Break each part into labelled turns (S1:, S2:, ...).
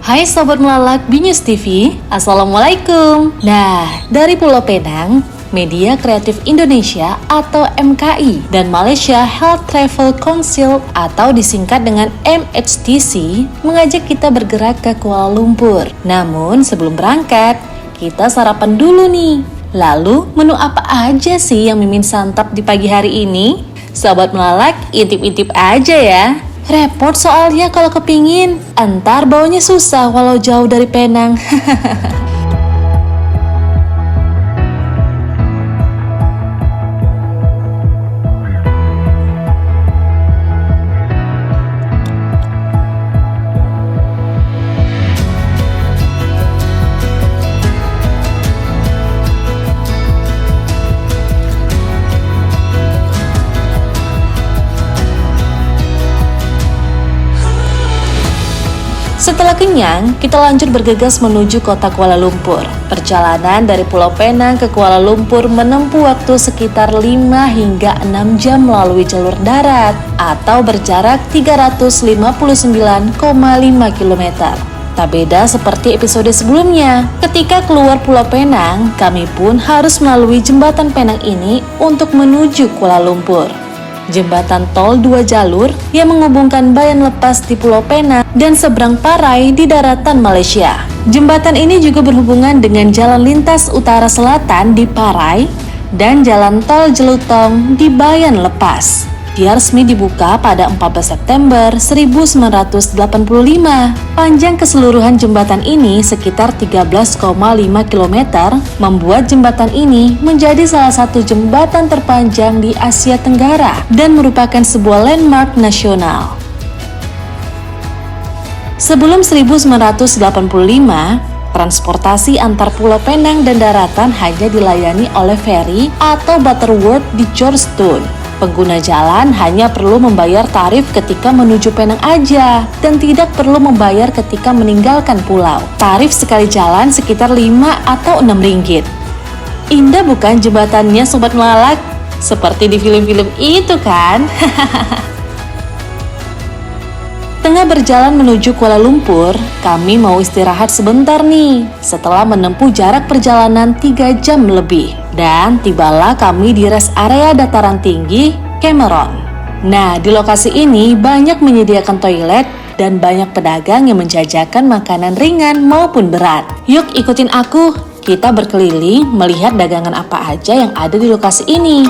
S1: Hai Sobat Melalak Binus TV, Assalamualaikum. Nah, dari Pulau Penang, Media Kreatif Indonesia atau MKI dan Malaysia Health Travel Council atau disingkat dengan MHTC mengajak kita bergerak ke Kuala Lumpur. Namun sebelum berangkat, kita sarapan dulu nih. Lalu menu apa aja sih yang Mimin santap di pagi hari ini? Sobat Melalak, intip-intip aja ya. Repot soalnya kalau kepingin, entar baunya susah walau jauh dari Penang. Setelah kenyang, kita lanjut bergegas menuju kota Kuala Lumpur. Perjalanan dari Pulau Penang ke Kuala Lumpur menempuh waktu sekitar 5 hingga 6 jam melalui jalur darat atau berjarak 359,5 km. Tak beda seperti episode sebelumnya. Ketika keluar Pulau Penang, kami pun harus melalui jembatan Penang ini untuk menuju Kuala Lumpur. Jembatan tol 2 jalur yang menghubungkan Bayan Lepas di Pulau Penang dan seberang Parai di daratan Malaysia. Jembatan ini juga berhubungan dengan jalan lintas utara selatan di Parai dan jalan tol Jelutong di Bayan Lepas. Dia resmi dibuka pada 14 September 1985. Panjang keseluruhan jembatan ini sekitar 13,5 km, membuat jembatan ini menjadi salah satu jembatan terpanjang di Asia Tenggara dan merupakan sebuah landmark nasional. Sebelum 1985, transportasi antar Pulau Penang dan daratan hanya dilayani oleh feri atau Butterworth di Georgetown. Pengguna jalan hanya perlu membayar tarif ketika menuju Penang aja dan tidak perlu membayar ketika meninggalkan pulau. Tarif sekali jalan sekitar 5 atau 6 ringgit. Indah bukan jembatannya Sobat Melalak? Seperti di film-film itu kan? Tengah berjalan menuju Kuala Lumpur, kami mau istirahat sebentar nih setelah menempuh jarak perjalanan 3 jam lebih. Dan tibalah kami di rest area dataran tinggi Cameron. Nah, di lokasi ini banyak menyediakan toilet dan banyak pedagang yang menjajakan makanan ringan maupun berat. Yuk ikutin aku, kita berkeliling melihat dagangan apa aja yang ada di lokasi ini.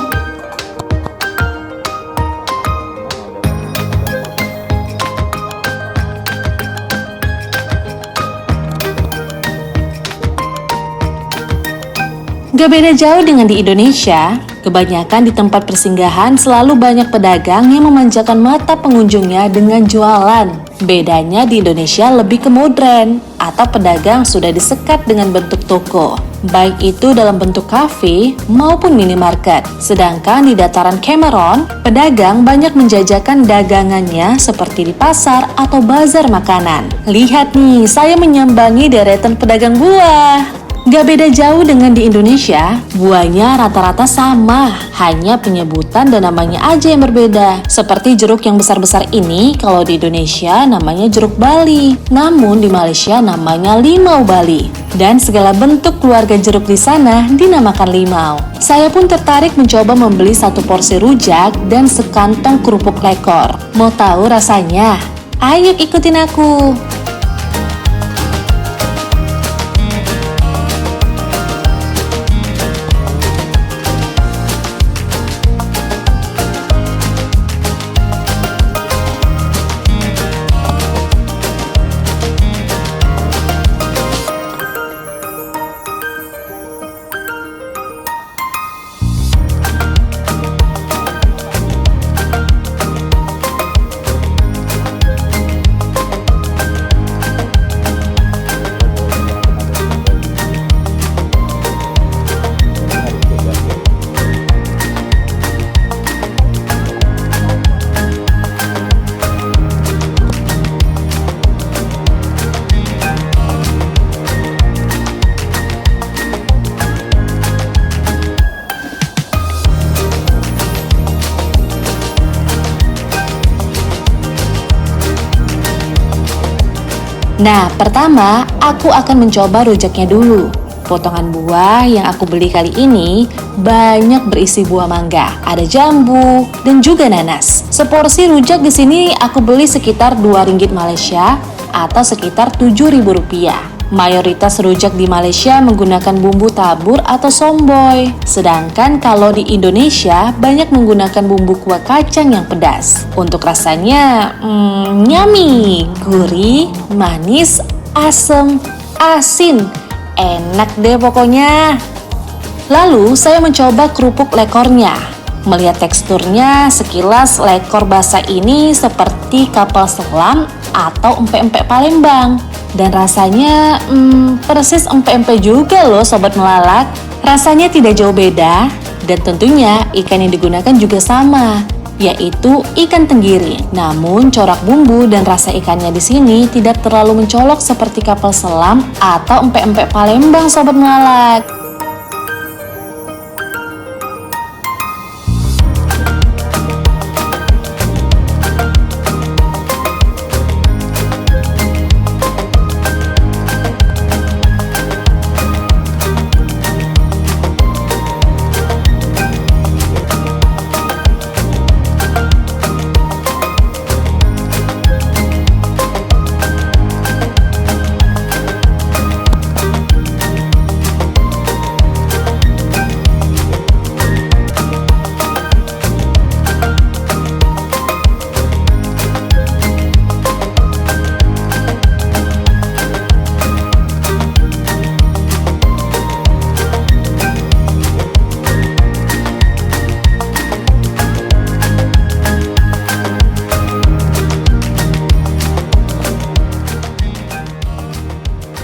S1: Gak beda jauh dengan di Indonesia, kebanyakan di tempat persinggahan selalu banyak pedagang yang memanjakan mata pengunjungnya dengan jualan. Bedanya di Indonesia lebih ke modern, atau pedagang sudah disekat dengan bentuk toko, baik itu dalam bentuk kafe maupun minimarket. Sedangkan di dataran Cameron, pedagang banyak menjajakan dagangannya seperti di pasar atau bazar makanan. Lihat nih, saya menyambangi deretan pedagang buah. Gak beda jauh dengan di Indonesia, buahnya rata-rata sama, hanya penyebutan dan namanya aja yang berbeda. Seperti jeruk yang besar-besar ini, kalau di Indonesia namanya jeruk Bali, namun di Malaysia namanya limau Bali. Dan segala bentuk keluarga jeruk di sana dinamakan limau. Saya pun tertarik mencoba membeli 1 porsi rujak dan sekantong kerupuk lekor. Mau tahu rasanya? Ayo ikutin aku! Nah, pertama aku akan mencoba rujaknya dulu. Potongan buah yang aku beli kali ini banyak berisi buah mangga, ada jambu, dan juga nanas. Seporsi rujak di sini aku beli sekitar 2 ringgit Malaysia atau sekitar Rp7.000. Mayoritas rujak di Malaysia menggunakan bumbu tabur atau somboy. Sedangkan kalau di Indonesia banyak menggunakan bumbu kuah kacang yang pedas. Untuk rasanya, yummy, gurih, manis, asam, asin. Enak deh pokoknya. Lalu saya mencoba kerupuk lekornya. Melihat teksturnya, sekilas lekor basah ini seperti kapal selam atau empek-empek Palembang. Dan rasanya persis empek-empek juga loh Sobat Melalak. Rasanya tidak jauh beda, dan tentunya ikan yang digunakan juga sama, yaitu ikan tenggiri. Namun corak bumbu dan rasa ikannya di sini tidak terlalu mencolok seperti kapal selam atau empek-empek Palembang Sobat Melalak.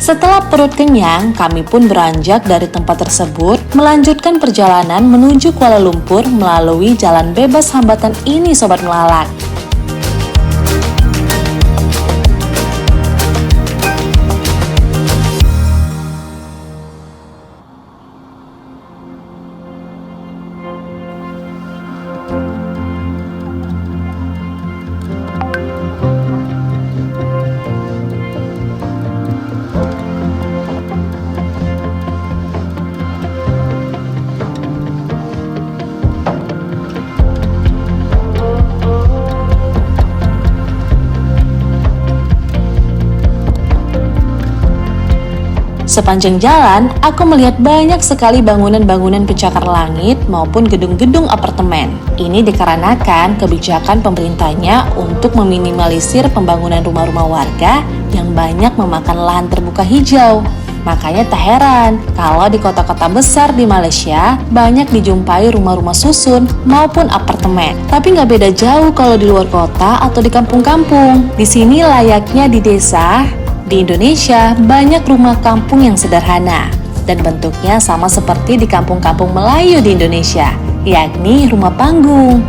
S1: Setelah perut kenyang, kami pun beranjak dari tempat tersebut, melanjutkan perjalanan menuju Kuala Lumpur melalui jalan bebas hambatan ini Sobat Melalak. Sepanjang jalan, aku melihat banyak sekali bangunan-bangunan pencakar langit maupun gedung-gedung apartemen. Ini dikarenakan kebijakan pemerintahnya untuk meminimalisir pembangunan rumah-rumah warga yang banyak memakan lahan terbuka hijau. Makanya tak heran kalau di kota-kota besar di Malaysia banyak dijumpai rumah-rumah susun maupun apartemen. Tapi nggak beda jauh kalau di luar kota atau di kampung-kampung. Di sini layaknya di desa. Di Indonesia, banyak rumah kampung yang sederhana dan bentuknya sama seperti di kampung-kampung Melayu di Indonesia, yakni rumah panggung.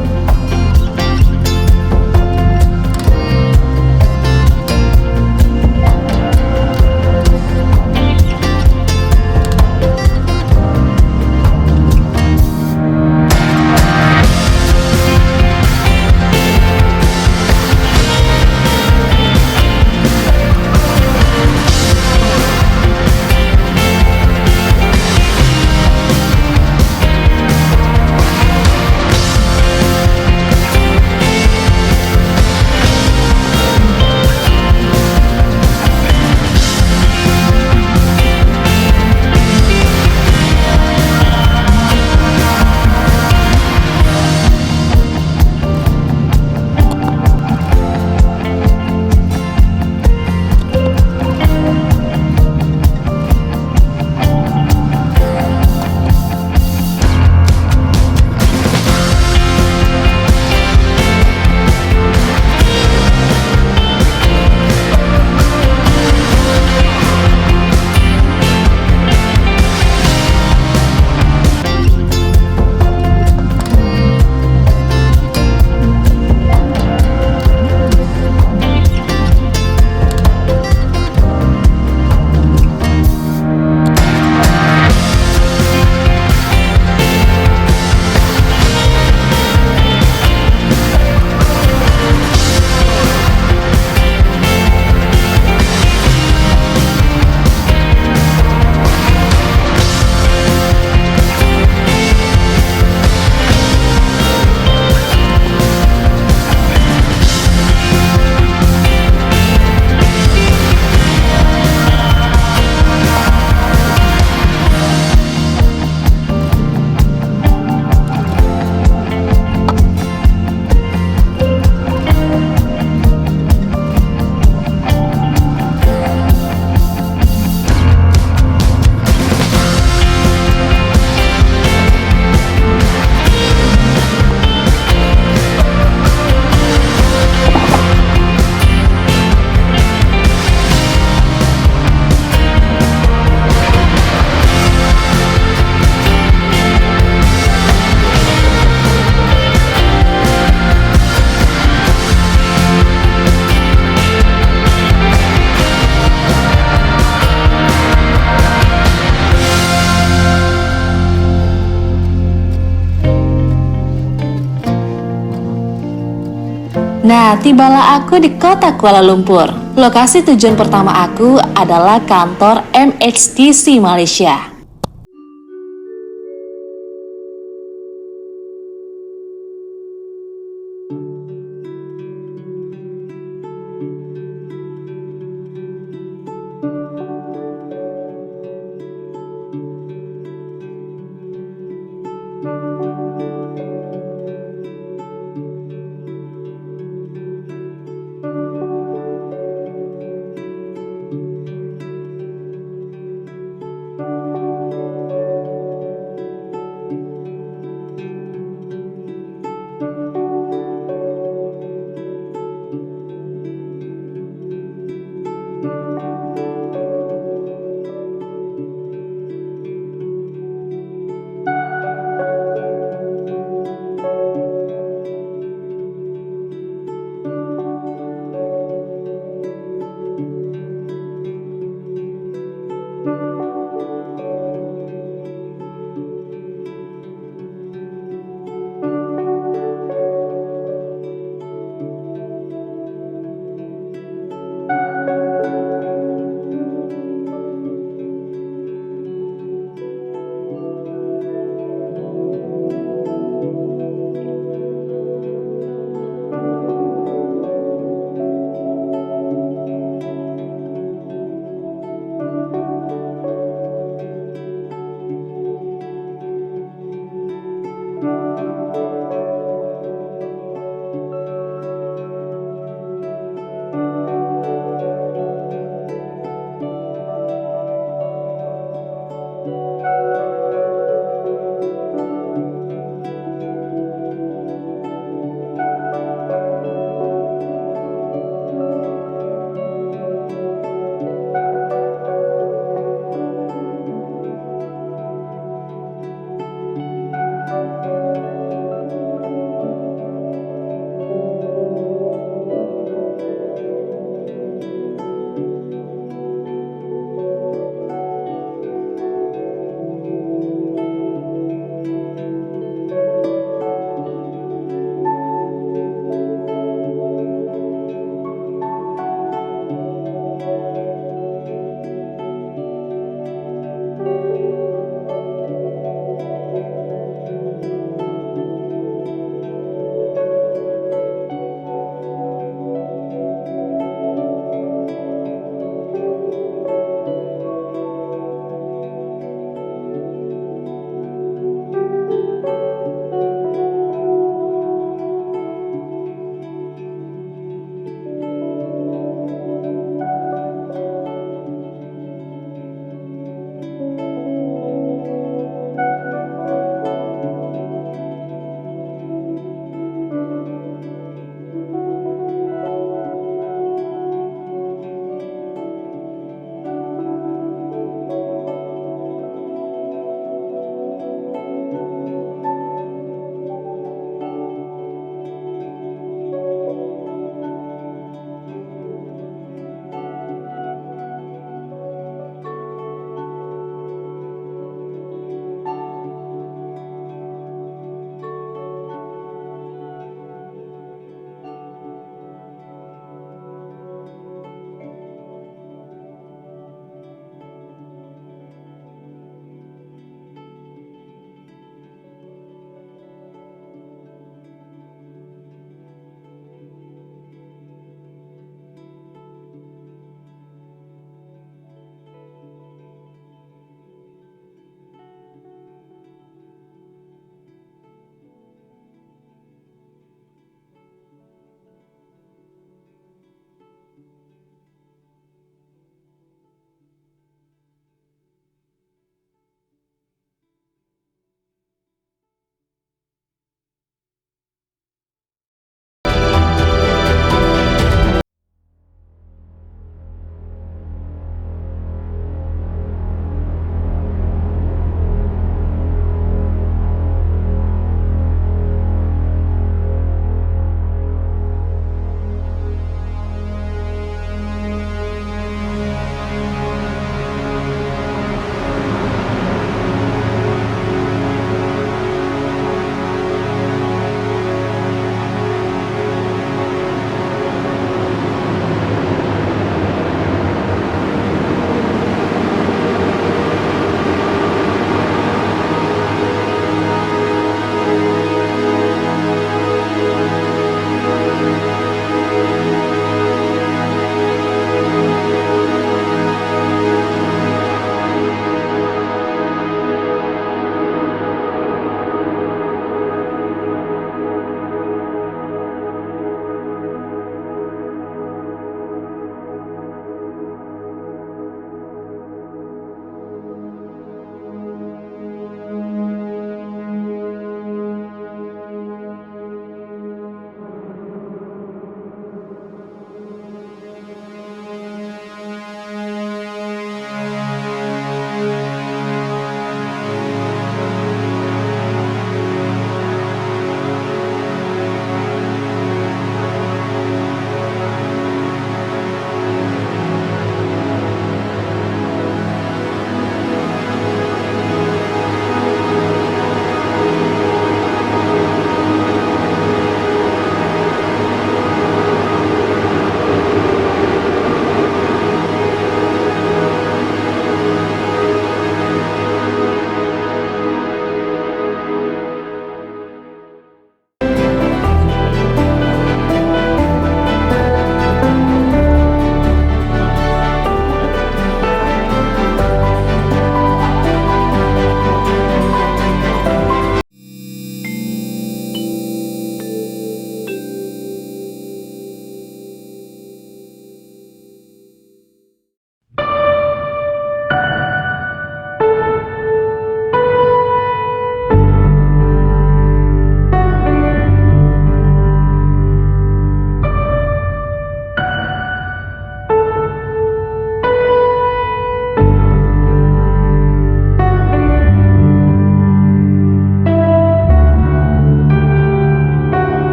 S1: Nah, tibalah aku di kota Kuala Lumpur. Lokasi tujuan pertama aku adalah kantor MHTC Malaysia.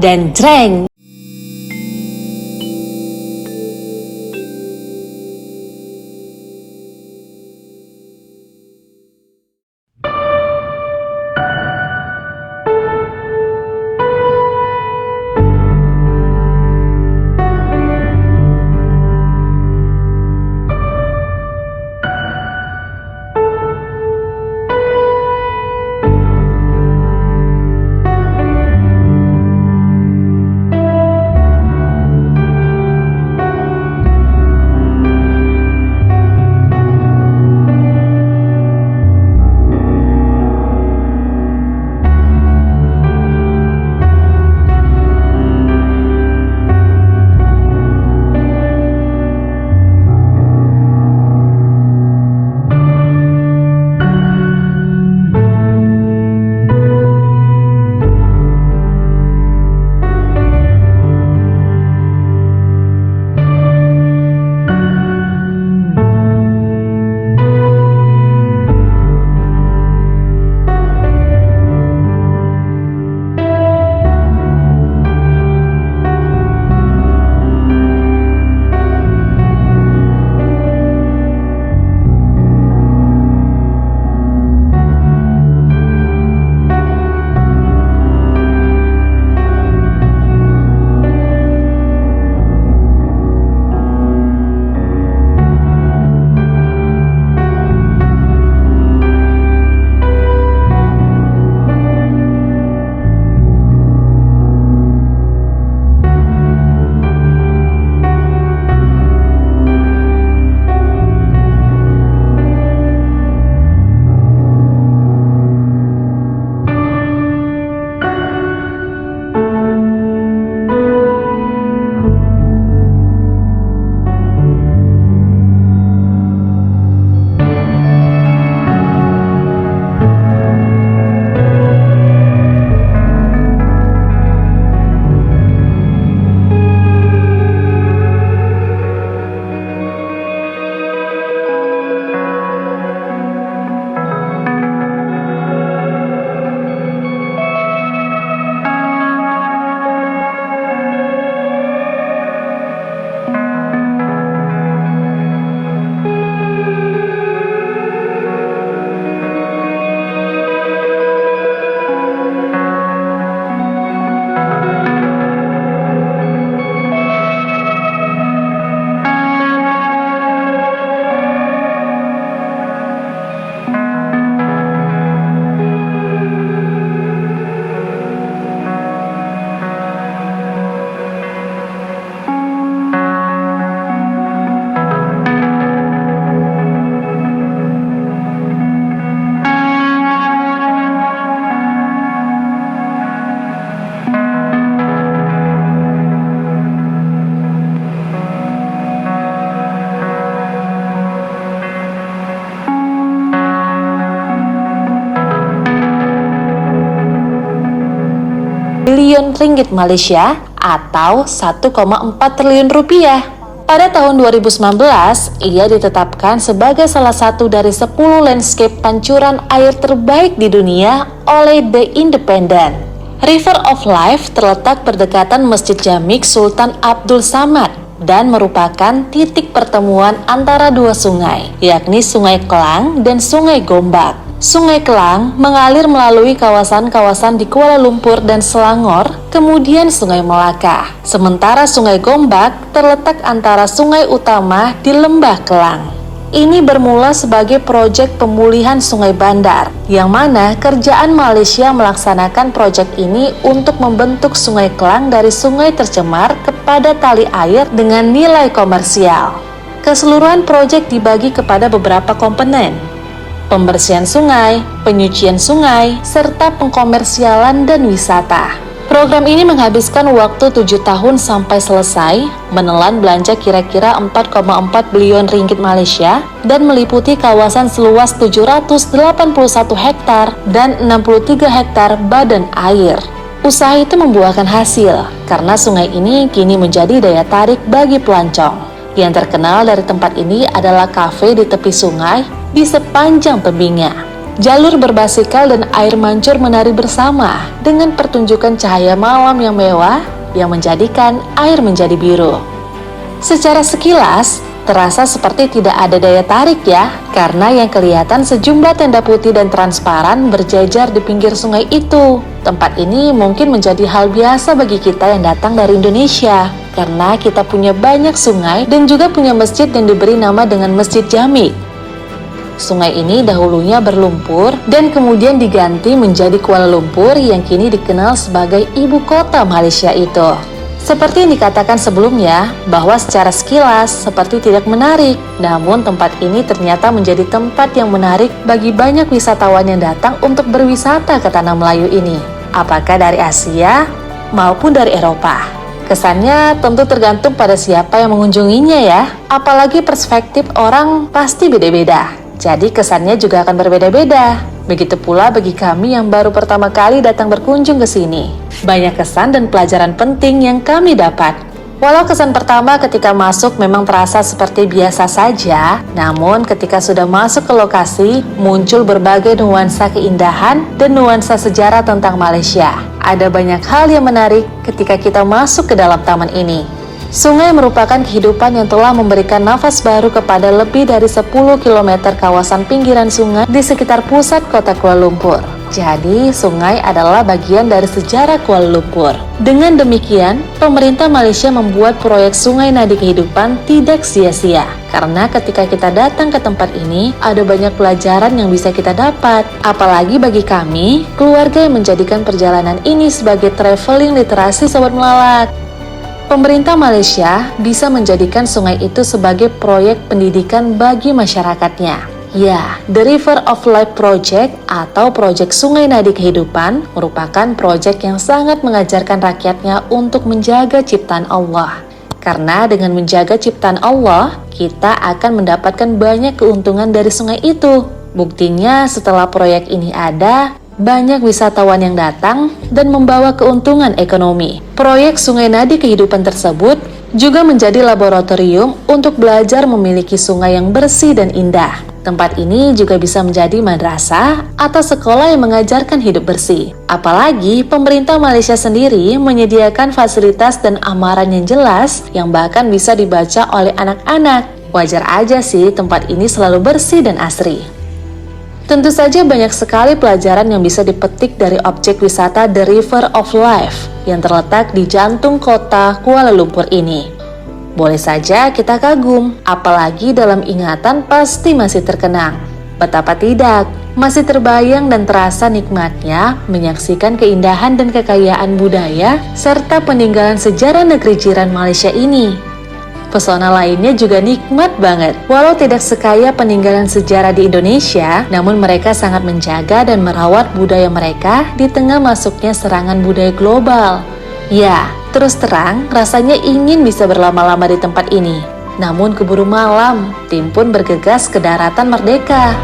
S1: dan jreng. Triliun ringgit Malaysia atau 1,4 triliun rupiah. Pada tahun 2019, ia ditetapkan sebagai salah satu dari 10 landscape pancuran air terbaik di dunia oleh The Independent. River of Life terletak berdekatan Masjid Jamik Sultan Abdul Samad dan merupakan titik pertemuan antara dua sungai, yakni Sungai Kelang dan Sungai Gombak. Sungai Kelang mengalir melalui kawasan-kawasan di Kuala Lumpur dan Selangor, kemudian Sungai Melaka. Sementara Sungai Gombak terletak antara sungai utama di Lembah Kelang. Ini bermula sebagai proyek pemulihan Sungai Bandar, yang mana kerjaan Malaysia melaksanakan proyek ini untuk membentuk Sungai Kelang dari sungai tercemar kepada tali air dengan nilai komersial. Keseluruhan proyek dibagi kepada beberapa komponen: pembersihan sungai, penyucian sungai, serta pengkomersialan dan wisata. Program ini menghabiskan waktu 7 tahun sampai selesai, menelan belanja kira-kira 4,4 bilion ringgit Malaysia dan meliputi kawasan seluas 781 hektar dan 63 hektar badan air. Usaha itu membuahkan hasil karena sungai ini kini menjadi daya tarik bagi pelancong. Yang terkenal dari tempat ini adalah kafe di tepi sungai di sepanjang tebingnya. Jalur berbasikal dan air mancur menari bersama dengan pertunjukan cahaya malam yang mewah yang menjadikan air menjadi biru. Secara sekilas, terasa seperti tidak ada daya tarik ya, karena yang kelihatan sejumlah tenda putih dan transparan berjajar di pinggir sungai itu. Tempat ini mungkin menjadi hal biasa bagi kita yang datang dari Indonesia, karena kita punya banyak sungai dan juga punya masjid yang diberi nama dengan Masjid Jami. Sungai ini dahulunya berlumpur dan kemudian diganti menjadi Kuala Lumpur yang kini dikenal sebagai ibu kota Malaysia itu. Seperti yang dikatakan sebelumnya, bahwa secara sekilas seperti tidak menarik, namun tempat ini ternyata menjadi tempat yang menarik bagi banyak wisatawan yang datang untuk berwisata ke Tanah Melayu ini, apakah dari Asia maupun dari Eropa. Kesannya tentu tergantung pada siapa yang mengunjunginya ya, apalagi perspektif orang pasti beda-beda, jadi kesannya juga akan berbeda-beda. Begitu pula bagi kami yang baru pertama kali datang berkunjung ke sini. Banyak kesan dan pelajaran penting yang kami dapat. Walau kesan pertama ketika masuk memang terasa seperti biasa saja, namun ketika sudah masuk ke lokasi, muncul berbagai nuansa keindahan dan nuansa sejarah tentang Malaysia. Ada banyak hal yang menarik ketika kita masuk ke dalam taman ini. Sungai merupakan kehidupan yang telah memberikan nafas baru kepada lebih dari 10 km kawasan pinggiran sungai di sekitar pusat kota Kuala Lumpur. Jadi, sungai adalah bagian dari sejarah Kuala Lumpur. Dengan demikian, pemerintah Malaysia membuat proyek Sungai Nadi Kehidupan tidak sia-sia. Karena ketika kita datang ke tempat ini, ada banyak pelajaran yang bisa kita dapat. Apalagi bagi kami, keluarga yang menjadikan perjalanan ini sebagai traveling literasi Sobat Melalak. Pemerintah Malaysia bisa menjadikan sungai itu sebagai proyek pendidikan bagi masyarakatnya. Ya, The River of Life Project atau Proyek Sungai Nadi Kehidupan merupakan proyek yang sangat mengajarkan rakyatnya untuk menjaga ciptaan Allah. Karena dengan menjaga ciptaan Allah, kita akan mendapatkan banyak keuntungan dari sungai itu. Buktinya setelah proyek ini ada, banyak wisatawan yang datang dan membawa keuntungan ekonomi. Proyek Sungai Nadi Kehidupan tersebut juga menjadi laboratorium untuk belajar memiliki sungai yang bersih dan indah. Tempat ini juga bisa menjadi madrasah atau sekolah yang mengajarkan hidup bersih. Apalagi pemerintah Malaysia sendiri menyediakan fasilitas dan amaran yang jelas yang bahkan bisa dibaca oleh anak-anak. Wajar aja sih tempat ini selalu bersih dan asri. Tentu saja banyak sekali pelajaran yang bisa dipetik dari objek wisata The River of Life yang terletak di jantung kota Kuala Lumpur ini. Boleh saja kita kagum, apalagi dalam ingatan pasti masih terkenang. Betapa tidak, masih terbayang dan terasa nikmatnya menyaksikan keindahan dan kekayaan budaya serta peninggalan sejarah negeri jiran Malaysia ini. Pesona lainnya juga nikmat banget. Walau tidak sekaya peninggalan sejarah di Indonesia, namun mereka sangat menjaga dan merawat budaya mereka di tengah masuknya serangan budaya global. Ya, terus terang rasanya ingin bisa berlama-lama di tempat ini. Namun keburu malam, tim pun bergegas ke daratan merdeka.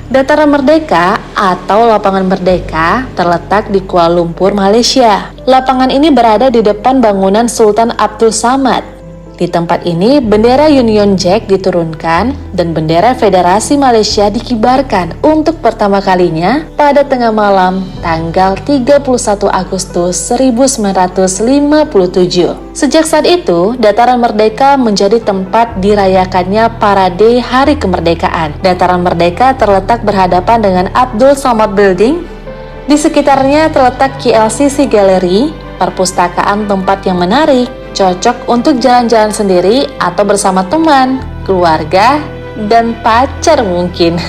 S1: Dataran Merdeka atau Lapangan Merdeka terletak di Kuala Lumpur, Malaysia. Lapangan ini berada di depan bangunan Sultan Abdul Samad. Di tempat ini, bendera Union Jack diturunkan dan bendera Federasi Malaysia dikibarkan untuk pertama kalinya pada tengah malam tanggal 31 Agustus 1957. Sejak saat itu, Dataran Merdeka menjadi tempat dirayakannya Parade Hari Kemerdekaan. Dataran Merdeka terletak berhadapan dengan Abdul Samad Building. Di sekitarnya terletak KLCC Gallery, perpustakaan tempat yang menarik, cocok untuk jalan-jalan sendiri atau bersama teman, keluarga, dan pacar mungkin.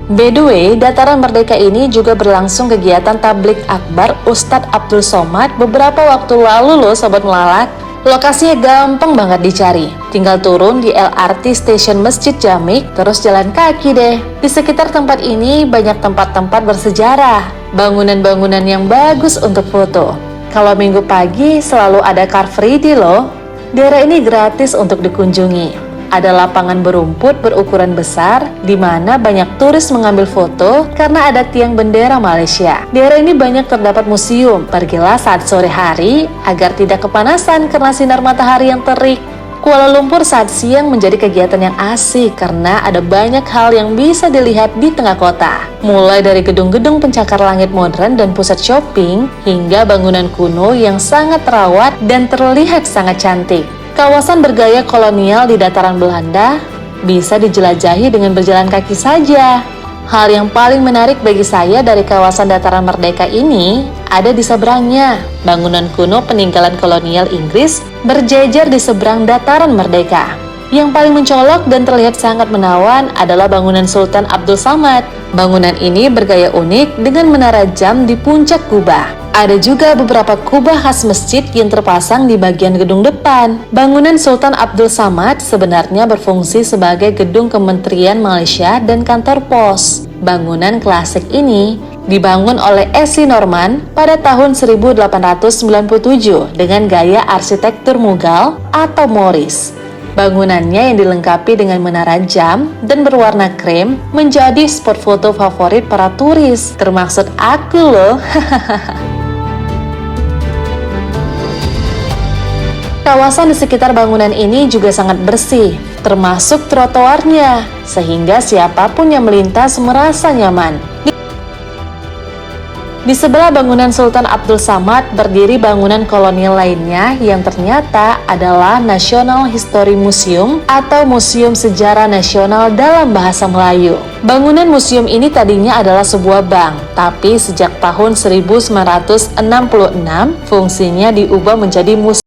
S1: By the way, Dataran Merdeka ini juga berlangsung kegiatan tablik akbar Ustadz Abdul Somad beberapa waktu lalu loh Sobat Melalak. Lokasinya gampang banget dicari, tinggal turun di LRT Station Masjid Jamik, terus jalan kaki deh. Di sekitar tempat ini banyak tempat-tempat bersejarah, bangunan-bangunan yang bagus untuk foto. Kalau minggu pagi selalu ada car free day loh. Daerah ini gratis untuk dikunjungi. Ada lapangan berumput berukuran besar di mana banyak turis mengambil foto karena ada tiang bendera Malaysia. Daerah ini banyak terdapat museum. Pergilah saat sore hari agar tidak kepanasan karena sinar matahari yang terik. Kuala Lumpur saat siang menjadi kegiatan yang asik karena ada banyak hal yang bisa dilihat di tengah kota. Mulai dari gedung-gedung pencakar langit modern dan pusat shopping, hingga bangunan kuno yang sangat terawat dan terlihat sangat cantik. Kawasan bergaya kolonial di dataran Belanda bisa dijelajahi dengan berjalan kaki saja. Hal yang paling menarik bagi saya dari kawasan Dataran Merdeka ini ada di seberangnya. Bangunan kuno peninggalan kolonial Inggris berjejer di seberang Dataran Merdeka. Yang paling mencolok dan terlihat sangat menawan adalah bangunan Sultan Abdul Samad. Bangunan ini bergaya unik dengan menara jam di puncak kubah. Ada juga beberapa kubah khas masjid yang terpasang di bagian gedung depan. Bangunan Sultan Abdul Samad sebenarnya berfungsi sebagai gedung Kementerian Malaysia dan kantor pos. Bangunan klasik ini dibangun oleh S.C. Norman pada tahun 1897 dengan gaya arsitektur Mughal atau Moorish. Bangunannya yang dilengkapi dengan menara jam dan berwarna krem menjadi spot foto favorit para turis, termasuk aku loh. Kawasan di sekitar bangunan ini juga sangat bersih, termasuk trotoarnya, sehingga siapapun yang melintas merasa nyaman. Di sebelah bangunan Sultan Abdul Samad berdiri bangunan kolonial lainnya yang ternyata adalah National History Museum atau Museum Sejarah Nasional dalam bahasa Melayu. Bangunan museum ini tadinya adalah sebuah bank, tapi sejak tahun 1966 fungsinya diubah menjadi museum.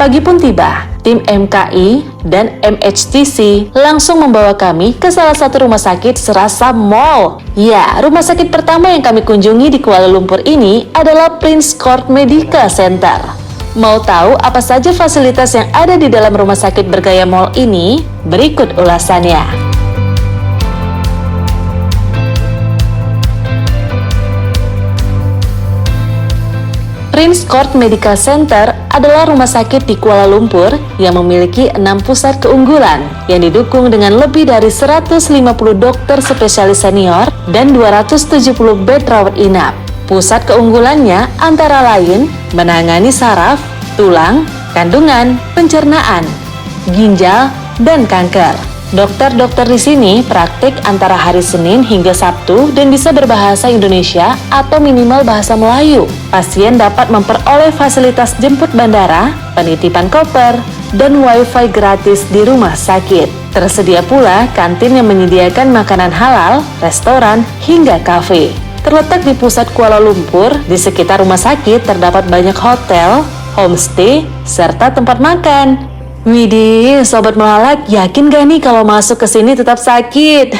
S1: Pagi pun tiba, tim MKI dan MHTC langsung membawa kami ke salah satu rumah sakit serasa mall. Ya, rumah sakit pertama yang kami kunjungi di Kuala Lumpur ini adalah Prince Court Medical Center. Mau tahu apa saja fasilitas yang ada di dalam rumah sakit bergaya mall ini? Berikut ulasannya. Prince Court Medical Center adalah rumah sakit di Kuala Lumpur yang memiliki 6 pusat keunggulan yang didukung dengan lebih dari 150 dokter spesialis senior dan 270 bed rawat inap. Pusat keunggulannya antara lain menangani saraf, tulang, kandungan, pencernaan, ginjal, dan kanker. Dokter-dokter di sini praktik antara hari Senin hingga Sabtu dan bisa berbahasa Indonesia atau minimal bahasa Melayu. Pasien dapat memperoleh fasilitas jemput bandara, penitipan koper, dan wifi gratis di rumah sakit. Tersedia pula kantin yang menyediakan makanan halal, restoran, hingga kafe. Terletak di pusat Kuala Lumpur, di sekitar rumah sakit terdapat banyak hotel, homestay, serta tempat makan. Widih, Sobat Melalak, yakin gak nih kalau masuk ke sini tetap sakit?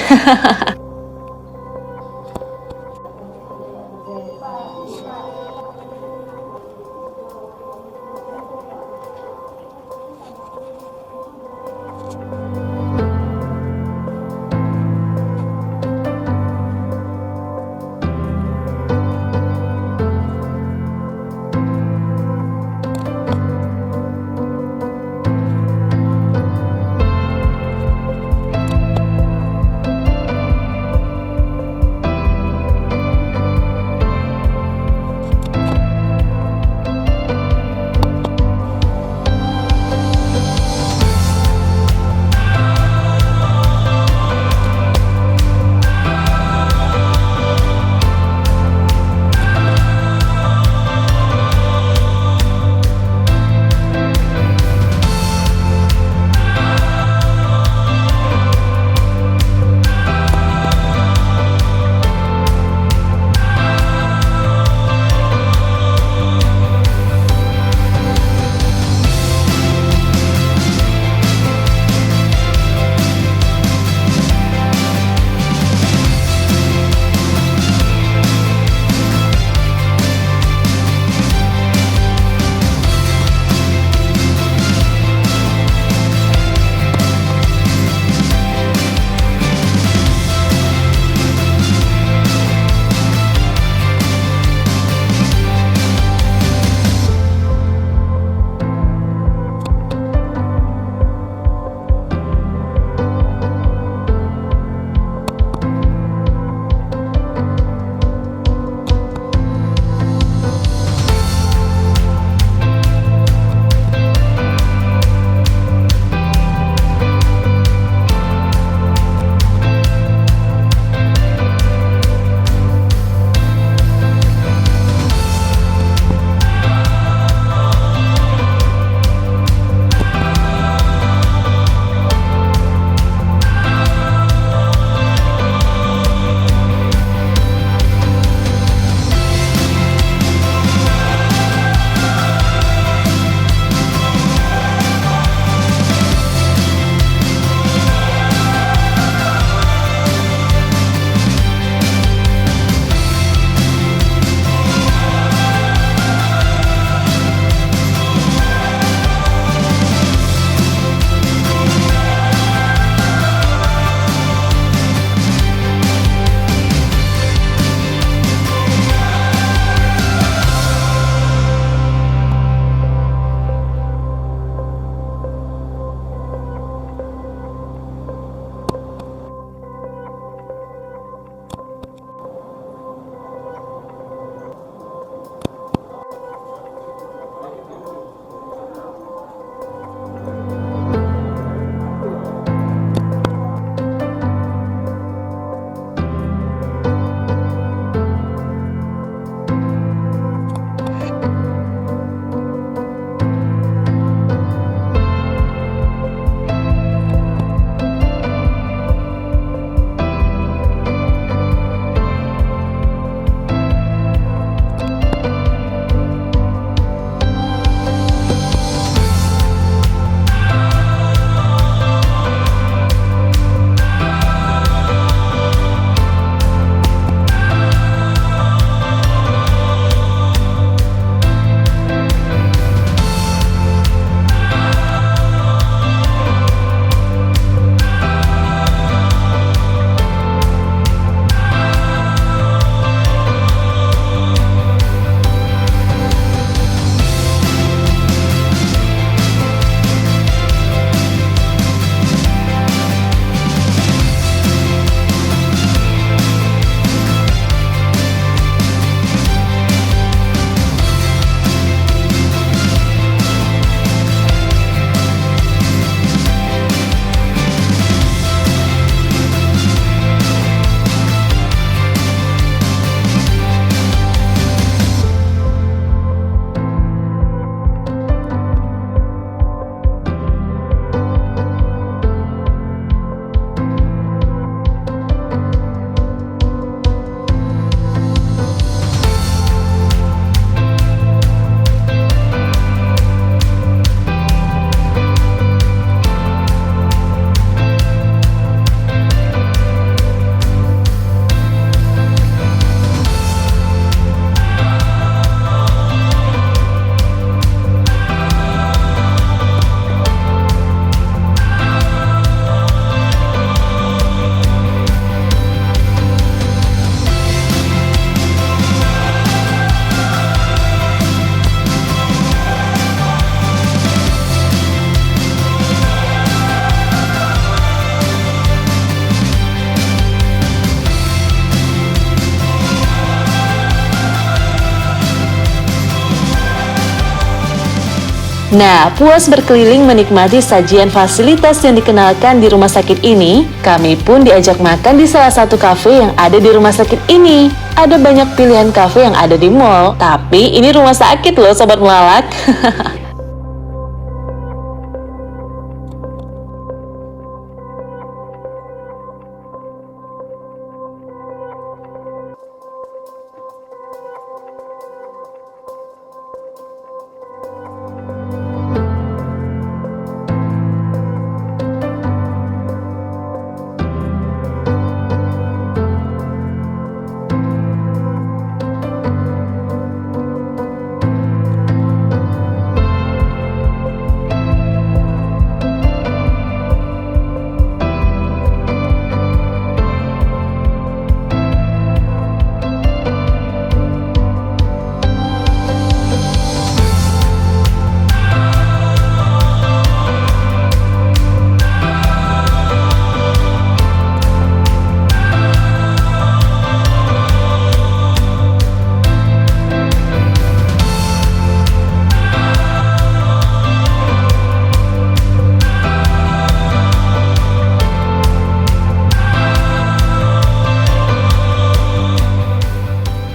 S1: Nah, puas berkeliling menikmati sajian fasilitas yang dikenalkan di rumah sakit ini, kami pun diajak makan di salah satu kafe yang ada di rumah sakit ini. Ada banyak pilihan kafe yang ada di mall, tapi ini rumah sakit loh Sobat Melalak.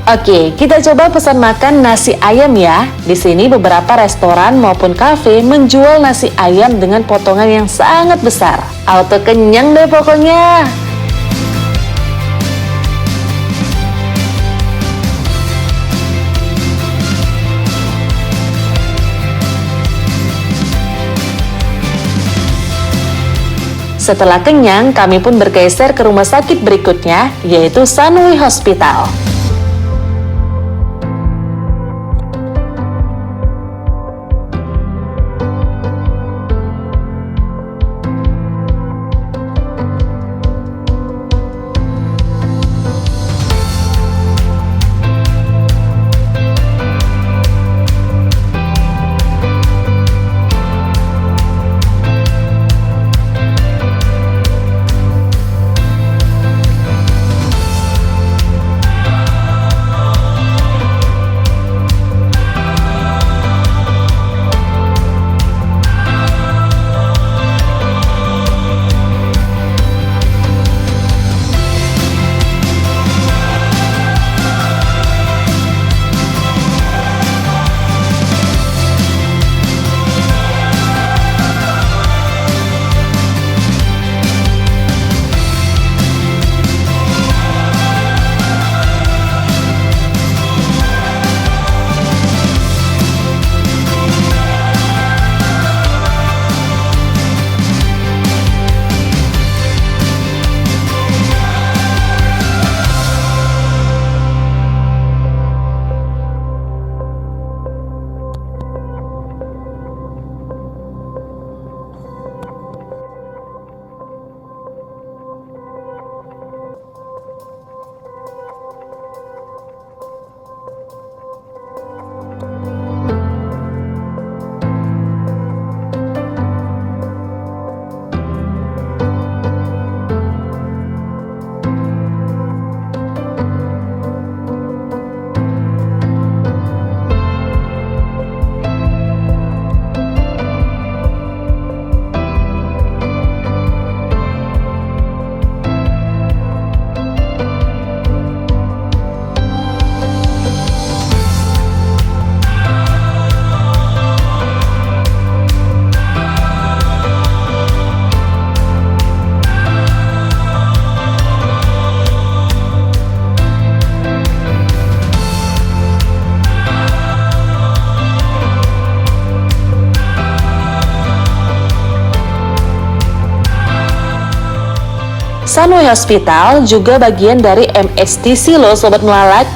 S1: Oke, kita coba pesan makan nasi ayam ya. Di sini beberapa restoran maupun kafe menjual nasi ayam dengan potongan yang sangat besar. Auto kenyang deh pokoknya. Setelah kenyang, kami pun bergeser ke rumah sakit berikutnya, yaitu Sunway Hospital. Sunway Hospital juga bagian dari MHTC loh Sobat Melalak.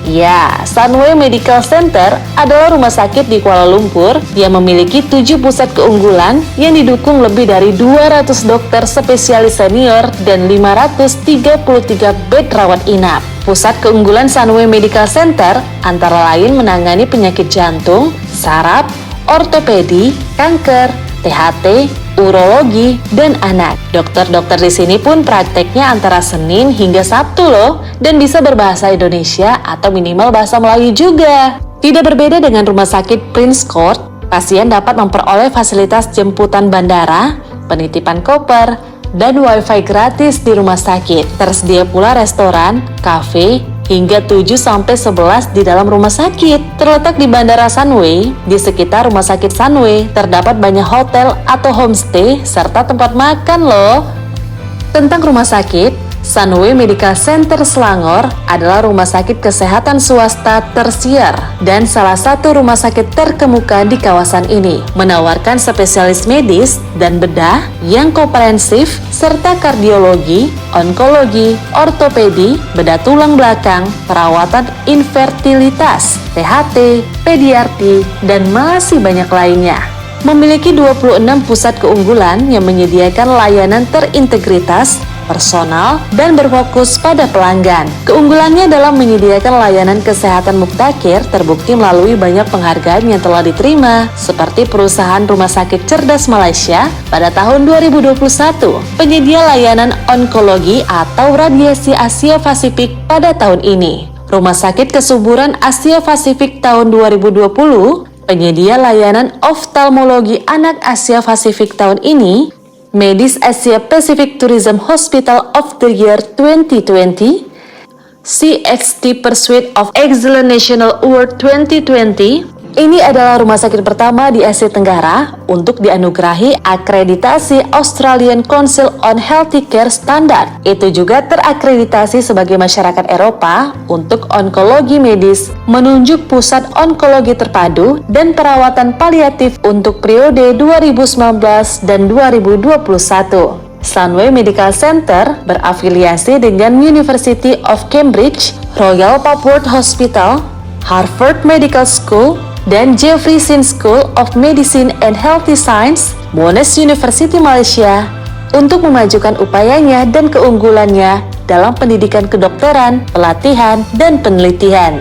S1: Ya, Sunway Medical Center adalah rumah sakit di Kuala Lumpur yang memiliki 7 pusat keunggulan yang didukung lebih dari 200 dokter spesialis senior dan 533 bed rawat inap. Pusat keunggulan Sunway Medical Center antara lain menangani penyakit jantung, saraf, ortopedi, kanker, THT, urologi, dan anak. Dokter-dokter di sini pun prakteknya antara Senin hingga Sabtu loh, dan bisa berbahasa Indonesia atau minimal bahasa Melayu juga. Tidak berbeda dengan Rumah Sakit Prince Court, Pasien dapat memperoleh fasilitas jemputan bandara, penitipan koper, dan wifi gratis di rumah sakit. Tersedia pula restoran, kafe, hingga 7-11 di dalam rumah sakit. Terletak di Bandara Sunway, di sekitar Rumah Sakit Sunway, terdapat banyak hotel atau homestay serta tempat makan loh. Tentang rumah sakit, Sunway Medical Center Selangor adalah rumah sakit kesehatan swasta tersier dan salah satu rumah sakit terkemuka di kawasan ini, menawarkan spesialis medis dan bedah yang komprehensif serta kardiologi, onkologi, ortopedi, bedah tulang belakang, perawatan infertilitas, THT, pediatri, dan masih banyak lainnya. Memiliki 26 pusat keunggulan yang menyediakan layanan terintegritas, personal, dan berfokus pada pelanggan. Keunggulannya dalam menyediakan layanan kesehatan mubtakhir terbukti melalui banyak penghargaan yang telah diterima, seperti perusahaan Rumah Sakit Cerdas Malaysia pada tahun 2021, penyedia layanan onkologi atau radiasi Asia Pasifik pada tahun ini, Rumah Sakit Kesuburan Asia Pasifik tahun 2020, penyedia layanan oftalmologi anak Asia Pasifik tahun ini, Medis Asia Pacific Tourism Hospital of the Year 2020, CXT Pursuit of Excellence National Award 2020. Ini adalah rumah sakit pertama di Asia Tenggara untuk dianugerahi akreditasi Australian Council on Healthcare Standard. Itu juga terakreditasi sebagai masyarakat Eropa untuk onkologi medis, menunjuk pusat onkologi terpadu dan perawatan paliatif untuk periode 2019 dan 2021. Sunway Medical Center berafiliasi dengan University of Cambridge, Royal Papworth Hospital, Harvard Medical School, dan Jeffreyson School of Medicine and Healthy Science, Monash University Malaysia, untuk memajukan upayanya dan keunggulannya dalam pendidikan kedokteran, pelatihan, dan penelitian.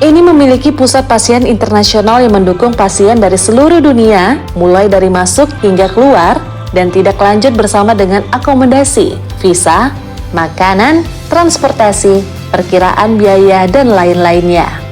S1: Ini memiliki pusat pasien internasional yang mendukung pasien dari seluruh dunia, mulai dari masuk hingga keluar, dan tidak lanjut bersama dengan akomodasi, visa, makanan, transportasi, perkiraan biaya, dan lain-lainnya.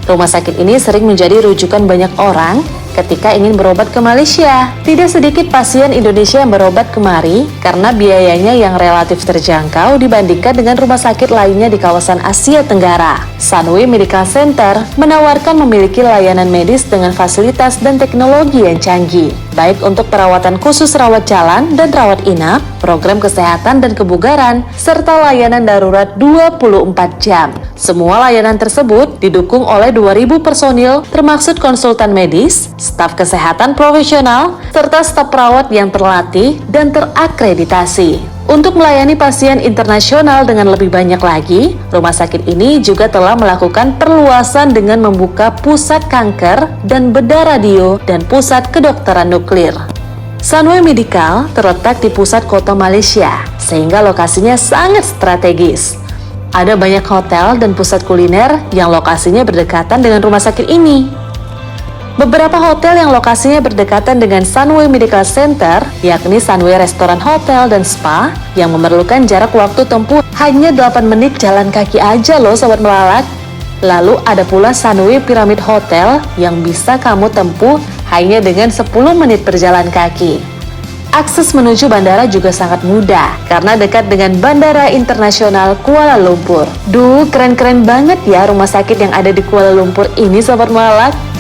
S1: Rumah sakit ini sering menjadi rujukan banyak orang ketika ingin berobat ke Malaysia. Tidak sedikit pasien Indonesia yang berobat kemari karena biayanya yang relatif terjangkau dibandingkan dengan rumah sakit lainnya di kawasan Asia Tenggara. Sunway Medical Center menawarkan memiliki layanan medis dengan fasilitas dan teknologi yang canggih, baik untuk perawatan khusus rawat jalan dan rawat inap, program kesehatan dan kebugaran, serta layanan darurat 24 jam. Semua layanan tersebut didukung oleh 2.000 personil termaksud konsultan medis, staf kesehatan profesional, serta staf perawat yang terlatih dan terakreditasi. Untuk melayani pasien internasional dengan lebih banyak lagi, rumah sakit ini juga telah melakukan perluasan dengan membuka pusat kanker dan bedah radio dan pusat kedokteran nuklir. Sunway Medical terletak di pusat kota Malaysia, sehingga lokasinya sangat strategis. Ada banyak hotel dan pusat kuliner yang lokasinya berdekatan dengan rumah sakit ini. Beberapa hotel yang lokasinya berdekatan dengan Sunway Medical Center, yakni Sunway Restoran Hotel dan Spa, yang memerlukan jarak waktu tempuh hanya 8 menit jalan kaki aja loh Sobat Melalak. Lalu ada pula Sunway Pyramid Hotel yang bisa kamu tempuh hanya dengan 10 menit berjalan kaki. Akses menuju bandara juga sangat mudah karena dekat dengan Bandara Internasional Kuala Lumpur. Duh, keren-keren banget ya rumah sakit yang ada di Kuala Lumpur ini Sobat Melalak.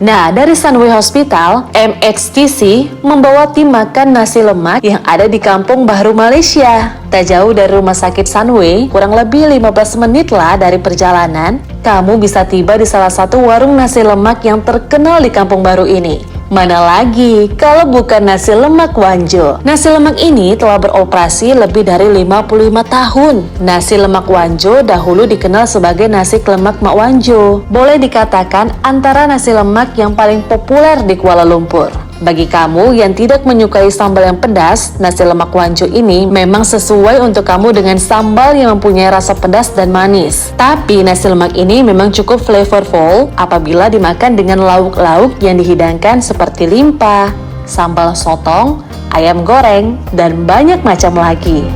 S1: Nah, dari Sunway Hospital, MXTC membawa tim makan nasi lemak yang ada di Kampung Bahru, Malaysia. Tak jauh dari rumah sakit Sunway, kurang lebih 15 menit lah dari perjalanan, kamu bisa tiba di salah satu warung nasi lemak yang terkenal di Kampung Bahru ini. Mana lagi kalau bukan nasi lemak Wanjo. Nasi lemak ini telah beroperasi lebih dari 55 tahun. Nasi lemak Wanjo dahulu dikenal sebagai nasi lemak Mak Wanjo. Boleh dikatakan antara nasi lemak yang paling populer di Kuala Lumpur. Bagi kamu yang tidak menyukai sambal yang pedas, nasi lemak Wanjo ini memang sesuai untuk kamu dengan sambal yang mempunyai rasa pedas dan manis. Tapi nasi lemak ini memang cukup flavorful apabila dimakan dengan lauk-lauk yang dihidangkan seperti limpa, sambal sotong, ayam goreng, dan banyak macam lagi.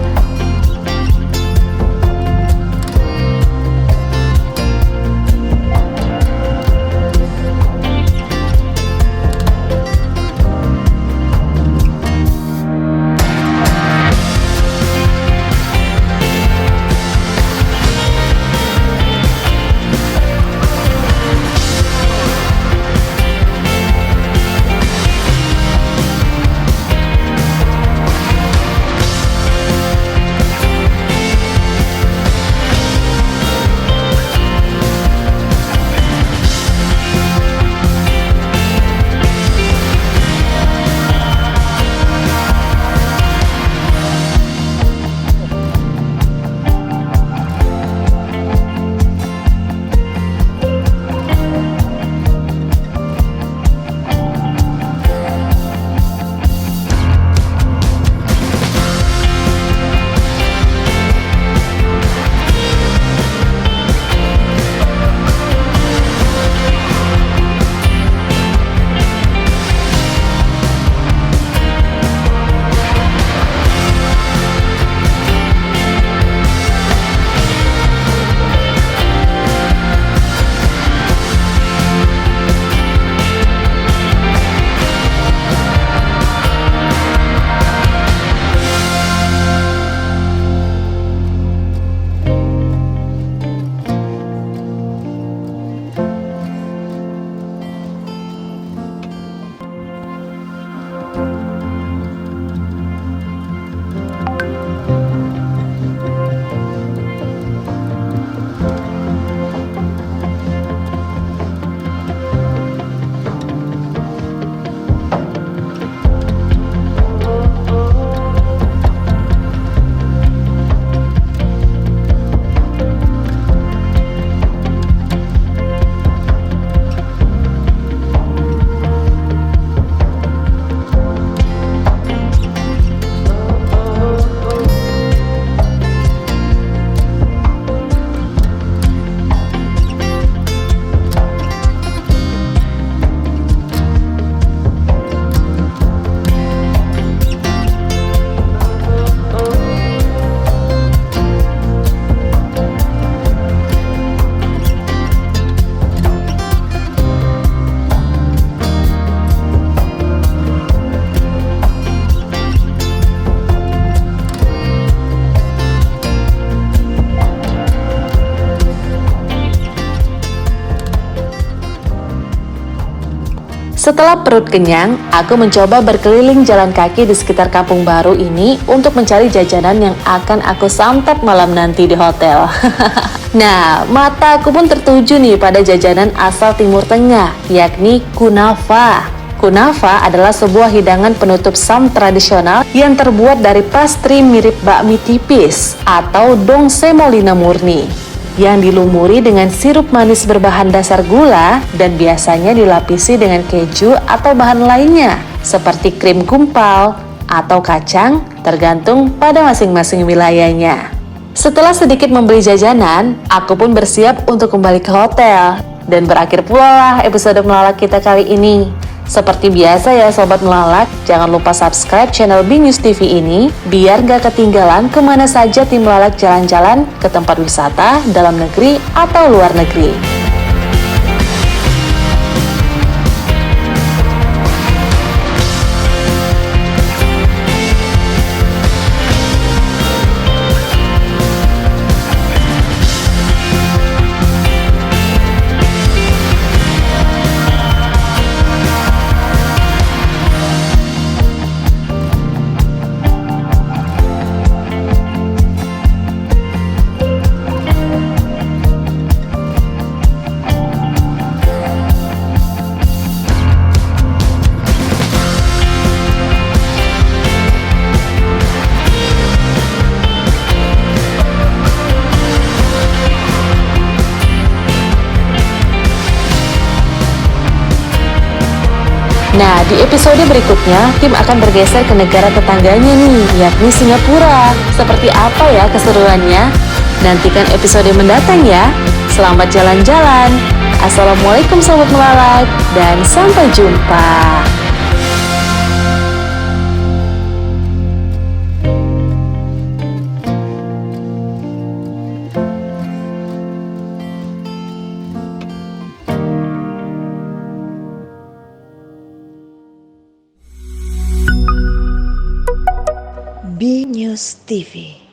S1: Setelah perut kenyang, aku mencoba berkeliling jalan kaki di sekitar kampung baru ini untuk mencari jajanan yang akan aku santap malam nanti di hotel. Nah, mata aku pun tertuju nih pada jajanan asal Timur Tengah, yakni kunafa. Kunafa adalah sebuah hidangan penutup sam tradisional yang terbuat dari pastry mirip bakmi tipis atau dong semolina murni, yang dilumuri dengan sirup manis berbahan dasar gula dan biasanya dilapisi dengan keju atau bahan lainnya seperti krim gumpal atau kacang, tergantung pada masing-masing wilayahnya. Setelah sedikit membeli jajanan, aku pun bersiap untuk kembali ke hotel. Dan berakhir pula lah episode Melalak kita kali ini. Seperti biasa ya Sobat Melalak, jangan lupa subscribe channel BNews TV ini biar gak ketinggalan kemana saja tim Melalak jalan-jalan ke tempat wisata dalam negeri atau luar negeri. Nah, di episode berikutnya, tim akan bergeser ke negara tetangganya nih, yakni Singapura. Seperti apa ya keseruannya? Nantikan episode mendatang ya. Selamat jalan-jalan. Assalamualaikum Sobat Melalak, dan sampai jumpa.
S2: BNews TV.